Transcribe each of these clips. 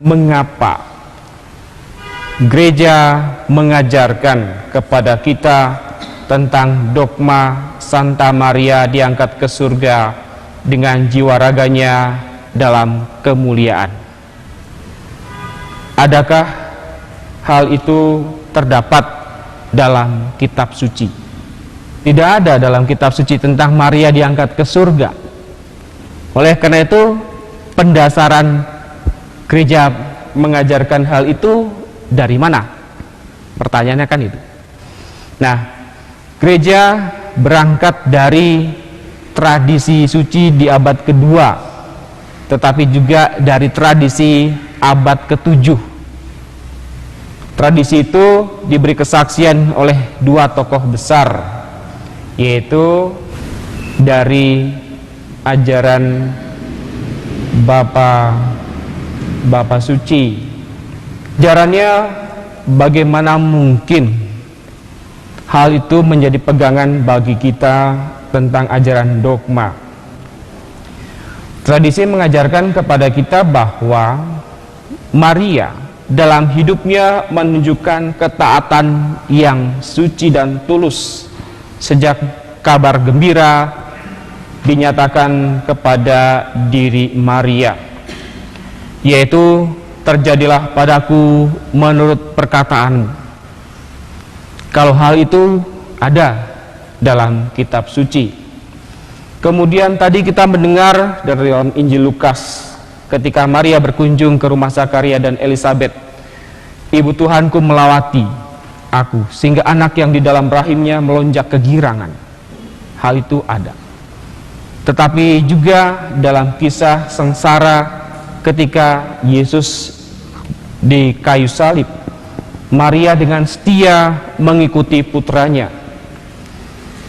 Mengapa gereja mengajarkan kepada kita tentang dogma Santa Maria diangkat ke surga dengan jiwa raganya dalam kemuliaan? Adakah hal itu terdapat dalam kitab suci? Tidak ada dalam kitab suci tentang Maria diangkat ke surga. Oleh karena itu, pendasaran gereja mengajarkan hal itu dari mana? Pertanyaannya kan itu. Nah, gereja berangkat dari tradisi suci di abad kedua, tetapi juga dari tradisi abad ke-7. Tradisi itu diberi kesaksian oleh dua tokoh besar, yaitu dari ajaran Bapak Suci. Ajarannya, bagaimana mungkin hal itu menjadi pegangan bagi kita tentang ajaran dogma? Tradisi mengajarkan kepada kita bahwa Maria dalam hidupnya menunjukkan ketaatan yang suci dan tulus sejak kabar gembira dinyatakan kepada diri Maria, yaitu terjadilah padaku menurut perkataanmu. Kalau hal itu ada dalam kitab suci. Kemudian tadi kita mendengar dari dalam Injil Lukas, ketika Maria berkunjung ke rumah Zakaria dan Elisabet, ibu Tuhanku melawati aku sehingga anak yang di dalam rahimnya melonjak kegirangan. Hal itu ada. Tetapi juga dalam kisah sengsara ketika Yesus di kayu salib, Maria dengan setia mengikuti putranya.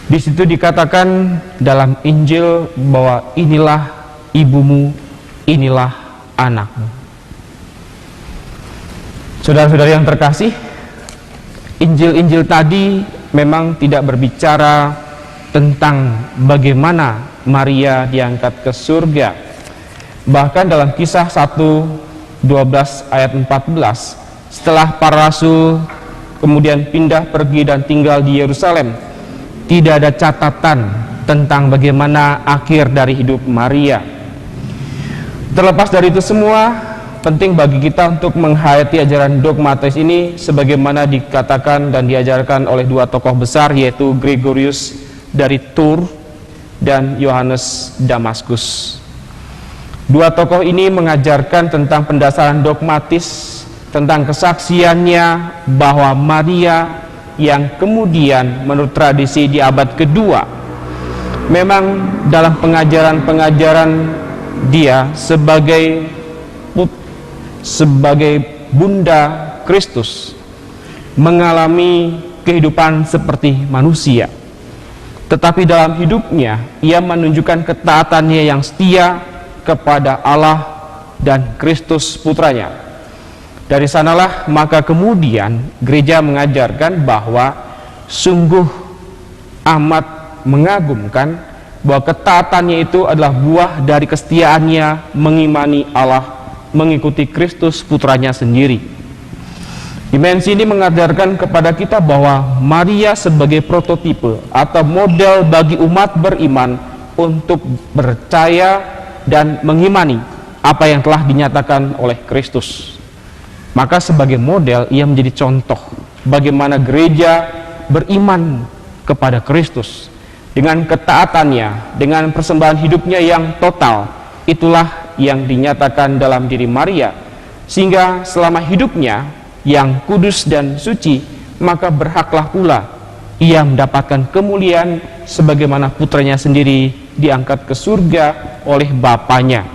Di situ dikatakan dalam Injil bahwa inilah ibumu, inilah anakmu. Saudara-saudara yang terkasih, Injil-Injil tadi memang tidak berbicara tentang bagaimana Maria diangkat ke surga. Bahkan dalam kisah 1:12 ayat 14, setelah para rasul kemudian pindah pergi dan tinggal di Yerusalem, tidak ada catatan tentang bagaimana akhir dari hidup Maria. Terlepas dari itu semua, penting bagi kita untuk menghayati ajaran dogmatis ini sebagaimana dikatakan dan diajarkan oleh dua tokoh besar, yaitu Gregorius dari Tours dan Yohanes Damaskus. Dua tokoh ini mengajarkan tentang pendasaran dogmatis, tentang kesaksiannya bahwa Maria yang kemudian menurut tradisi di abad kedua, memang dalam pengajaran-pengajaran dia sebagai Bunda Kristus mengalami kehidupan seperti manusia. Tetapi dalam hidupnya ia menunjukkan ketaatannya yang setia kepada Allah dan Kristus putranya. Dari sanalah maka kemudian gereja mengajarkan bahwa sungguh amat mengagumkan bahwa ketaatannya itu adalah buah dari kesetiaannya mengimani Allah, mengikuti Kristus putranya sendiri. Dimensi ini mengajarkan kepada kita bahwa Maria sebagai prototipe atau model bagi umat beriman untuk percaya dan mengimani apa yang telah dinyatakan oleh Kristus. Maka sebagai model ia menjadi contoh bagaimana gereja beriman kepada Kristus dengan ketaatannya, dengan persembahan hidupnya yang total. Itulah yang dinyatakan dalam diri Maria, sehingga selama hidupnya yang kudus dan suci, maka berhaklah pula ia mendapatkan kemuliaan sebagaimana putranya sendiri diangkat ke surga oleh Bapaknya.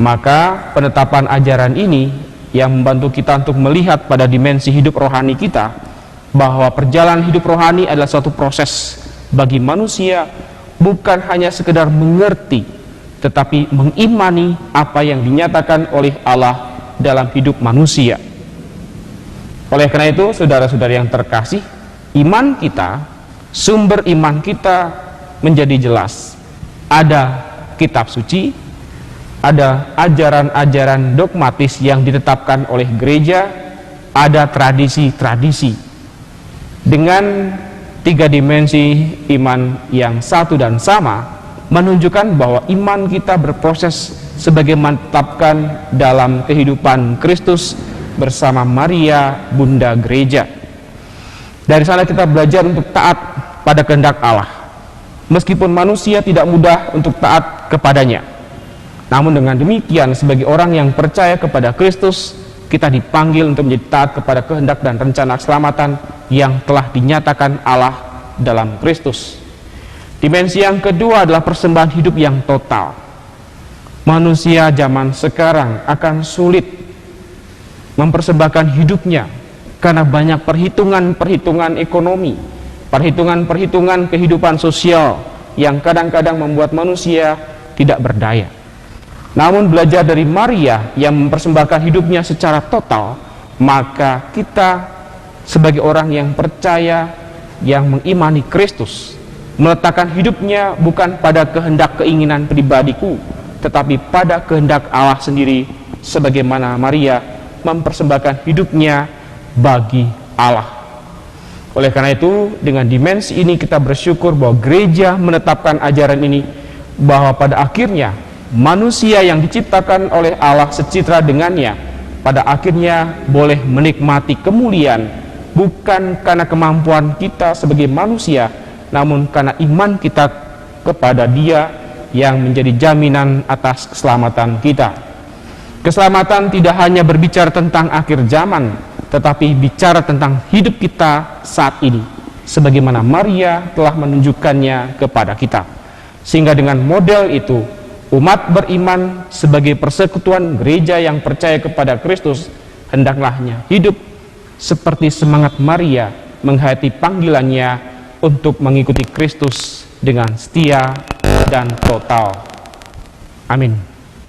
Maka penetapan ajaran ini yang membantu kita untuk melihat pada dimensi hidup rohani kita, bahwa perjalanan hidup rohani adalah suatu proses bagi manusia, bukan hanya sekedar mengerti, tetapi mengimani apa yang dinyatakan oleh Allah dalam hidup manusia. Oleh karena itu, saudara-saudara yang terkasih, iman kita, sumber iman kita menjadi jelas. Ada kitab suci, ada ajaran-ajaran dogmatis yang ditetapkan oleh gereja, ada tradisi-tradisi. Dengan 3 dimensi iman yang satu dan sama, menunjukkan bahwa iman kita berproses sebagaimana ditetapkan dalam kehidupan Kristus bersama Maria, Bunda Gereja. Dari sana kita belajar untuk taat pada kehendak Allah. Meskipun manusia tidak mudah untuk taat kepadanya, namun dengan demikian sebagai orang yang percaya kepada Kristus, kita dipanggil untuk menjadi taat kepada kehendak dan rencana keselamatan yang telah dinyatakan Allah dalam Kristus. Dimensi yang kedua adalah persembahan hidup yang total. Manusia zaman sekarang akan sulit mempersembahkan hidupnya karena banyak perhitungan-perhitungan ekonomi, perhitungan-perhitungan kehidupan sosial yang kadang-kadang membuat manusia tidak berdaya. Namun belajar dari Maria yang mempersembahkan hidupnya secara total, maka kita sebagai orang yang percaya, yang mengimani Kristus, meletakkan hidupnya bukan pada kehendak keinginan pribadiku, tetapi pada kehendak Allah sendiri, sebagaimana Maria mempersembahkan hidupnya bagi Allah. Oleh karena itu, dengan dimensi ini kita bersyukur bahwa gereja menetapkan ajaran ini, bahwa pada akhirnya manusia yang diciptakan oleh Allah secitra dengannya pada akhirnya boleh menikmati kemuliaan bukan karena kemampuan kita sebagai manusia, namun karena iman kita kepada Dia yang menjadi jaminan atas keselamatan kita. Keselamatan tidak hanya berbicara tentang akhir zaman, tetapi bicara tentang hidup kita saat ini, sebagaimana Maria telah menunjukkannya kepada kita. Sehingga dengan model itu, umat beriman sebagai persekutuan gereja yang percaya kepada Kristus hendaklah hidup seperti semangat Maria menghayati panggilannya untuk mengikuti Kristus dengan setia dan total. Amin.